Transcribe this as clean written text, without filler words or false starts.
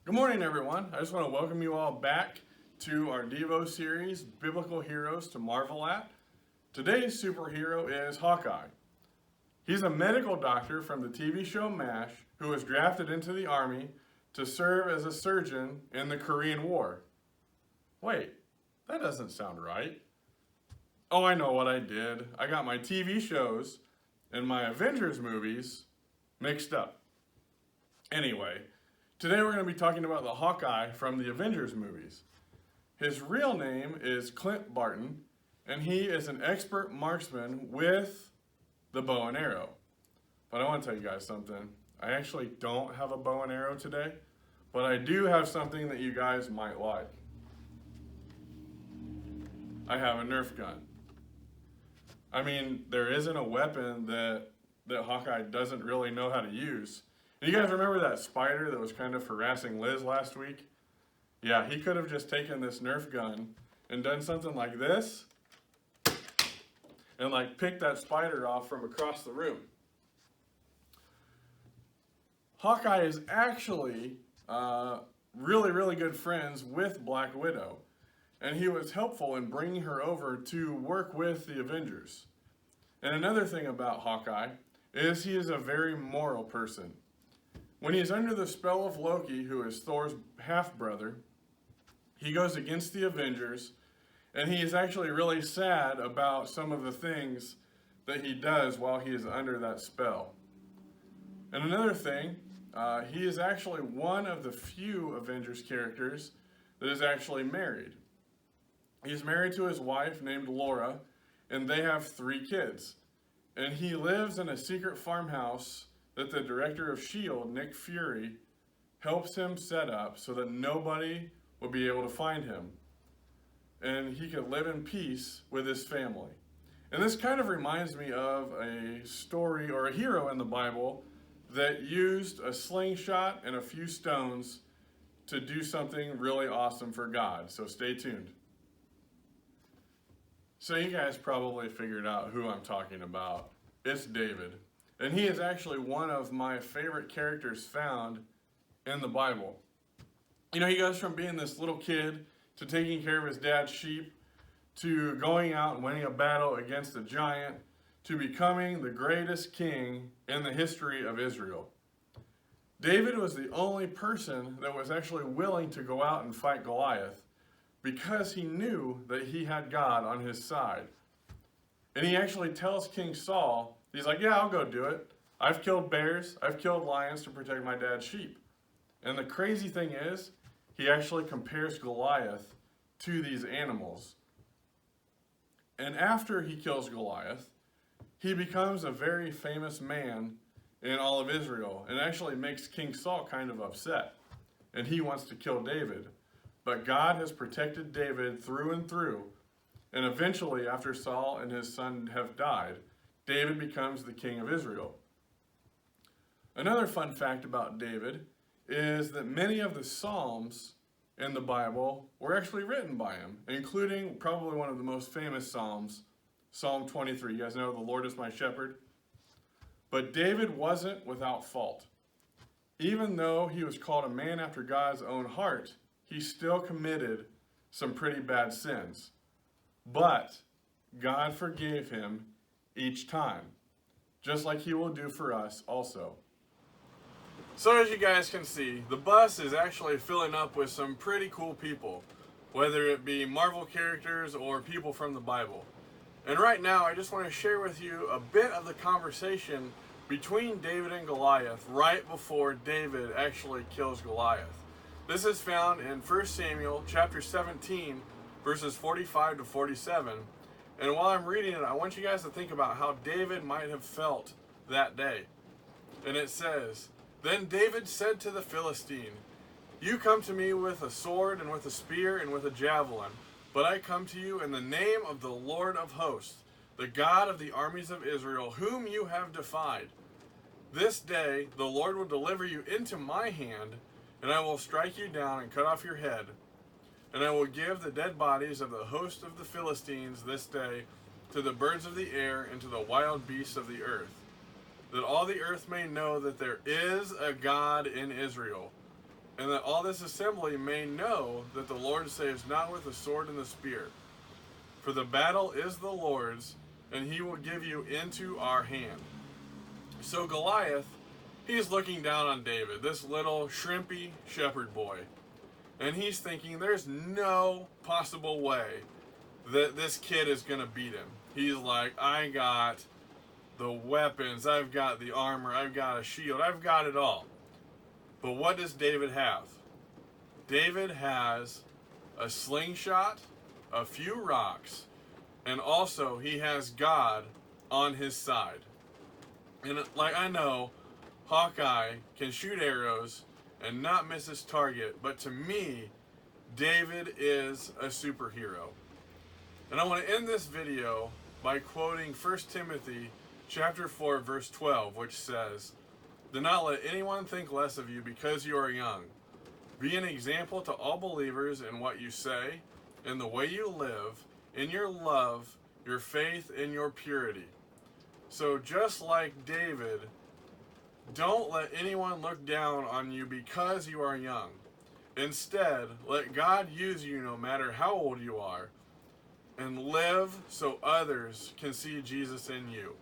Good morning, everyone. I just want to welcome you all back to our Devo series, Biblical Heroes to Marvel At. Today's superhero is Hawkeye. He's a medical doctor from the TV show MASH who was drafted into the army to serve as a surgeon in the Korean War. Wait, that doesn't sound right. Oh, I know what I did. I got my TV shows and my Avengers movies mixed up. Anyway, today we're going to be talking about the Hawkeye from the Avengers movies. His real name is Clint Barton, and he is an expert marksman with the bow and arrow. But I want to tell you guys something. I actually don't have a bow and arrow today, but I do have something that you guys might like. I have a Nerf gun. I mean, there isn't a weapon that Hawkeye doesn't really know how to use. You guys remember that spider that was kind of harassing Liz last week? Yeah, he could have just taken this Nerf gun and done something like this and like picked that spider off from across the room. Hawkeye is actually really good friends with Black Widow, and he was helpful in bringing her over to work with the Avengers. And another thing about Hawkeye is he is a very moral person. When he's under the spell of Loki, who is Thor's half-brother, he goes against the Avengers, and he is actually really sad about some of the things that he does while he is under that spell. And another thing, he is actually one of the few Avengers characters that is actually married. He's married to his wife named Laura, and they have 3 kids. And he lives in a secret farmhouse that the director of S.H.I.E.L.D., Nick Fury, helps him set up so that nobody will be able to find him. And he could live in peace with his family. And this kind of reminds me of a story or a hero in the Bible that used a slingshot and a few stones to do something really awesome for God. So stay tuned. So you guys probably figured out who I'm talking about. It's David. And he is actually one of my favorite characters found in the Bible. You know, he goes from being this little kid to taking care of his dad's sheep, to going out and winning a battle against a giant, to becoming the greatest king in the history of Israel. David was the only person that was actually willing to go out and fight Goliath because he knew that he had God on his side. And he actually tells King Saul, he's like, yeah, I'll go do it. I've killed bears, I've killed lions to protect my dad's sheep. And the crazy thing is, he actually compares Goliath to these animals. And after he kills Goliath, he becomes a very famous man in all of Israel, and actually makes King Saul kind of upset. And he wants to kill David. But God has protected David through and through. And eventually, after Saul and his son have died, David becomes the king of Israel. Another fun fact about David is that many of the Psalms in the Bible were actually written by him, including probably one of the most famous Psalms, Psalm 23. You guys know, the Lord is my shepherd. But David wasn't without fault. Even though he was called a man after God's own heart, he still committed some pretty bad sins. But God forgave him each time, just like he will do for us also. So as you guys can see, the bus is actually filling up with some pretty cool people, whether it be Marvel characters or people from the Bible. And right now I just want to share with you a bit of the conversation between David and Goliath right before David actually kills Goliath. This is found in 1 Samuel chapter 17, verses 45 to 47. And while I'm reading it, I want you guys to think about how David might have felt that day. And it says, "Then David said to the Philistine, 'You come to me with a sword and with a spear and with a javelin, but I come to you in the name of the Lord of hosts, the God of the armies of Israel, whom you have defied. This day the Lord will deliver you into my hand, and I will strike you down and cut off your head. And I will give the dead bodies of the host of the Philistines this day to the birds of the air and to the wild beasts of the earth, that all the earth may know that there is a God in Israel. and that all this assembly may know that the Lord saves not with the sword and the spear. For the battle is the Lord's, and he will give you into our hand. So Goliath, he's looking down on David, this little shrimpy shepherd boy. And he's thinking there's no possible way that this kid is going to beat him. He's like, I got the weapons, I've got the armor, I've got a shield, I've got it all. But what does David have? David has a slingshot, a few rocks, and also he has God on his side. And like, I know Hawkeye can shoot arrows and not miss his target, but to me, David is a superhero. And I want to end this video by quoting 1 Timothy chapter 4 verse 12, which says, "Do not let anyone think less of you because you are young. Be an example to all believers in what you say, in the way you live, in your love, your faith, and your purity." So just like David, don't let anyone look down on you because you are young. Instead, let God use you no matter how old you are, and live so others can see Jesus in you.